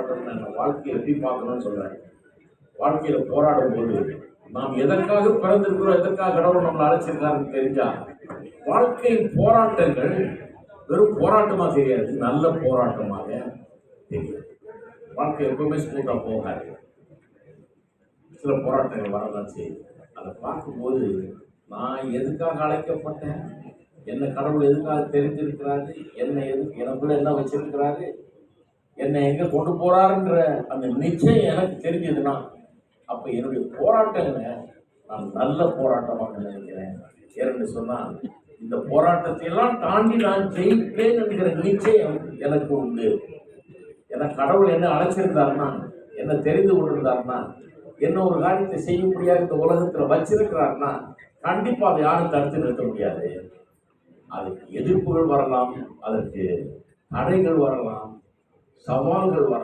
போராட்டம் வாழ்க்கையை எப்படி பார்க்கணும்னு சொல்றேன். வாழ்க்கையில போராடும் போது நாம் எதற்காக பிறந்திருக்கிறோம், எதற்காக கடவுள் நம்மளை அழைச்சிருக்காருன்னு தெரிஞ்சா வாழ்க்கையின் போராட்டங்கள் வெறும் போராட்டமா தெரியாது, நல்ல போராட்டமாக தெரியாது. வாழ்க்கை எப்பவுமே ஸ்மூத்தா போகாது, சில போராட்டங்கள் வரதான் செய்யுது. அதை பார்க்கும்போது நான் எதுக்காக அழைக்கப்பட்டேன், என்ன கடவுள் எதுக்காக தெரிஞ்சிருக்கிறாரு, எனக்குள்ள என்ன வச்சிருக்கிறாரு, என்னை எங்க கொண்டு போறாருன்ற அந்த நிச்சயம் எனக்கு தெரிஞ்சதுன்னா அப்ப என்னுடைய போராட்டங்களை நான் நல்ல போராட்டமாக நினைக்கிறேன். ஏன்னு சொன்னா இந்த போராட்டத்தை எல்லாம் தாண்டி நான் ஜெயிப்பேன் என்கிற நிச்சயம் எனக்கு உண்டு. ஏன்னா கடவுள் என்ன அழைச்சிருந்தாருன்னா, என்ன தெரிந்து கொண்டிருந்தாருன்னா, என்ன ஒரு காரியத்தை செய்ய முடியாது இந்த உலகத்துல வச்சிருக்கிறாருன்னா கண்டிப்பா அதை யாரும் தடுத்து நிறுத்த முடியாது. அதுக்கு எதிர்ப்புகள் வரலாம், அதற்கு தடைகள் வரலாம், சவால்கள் வரலாம்.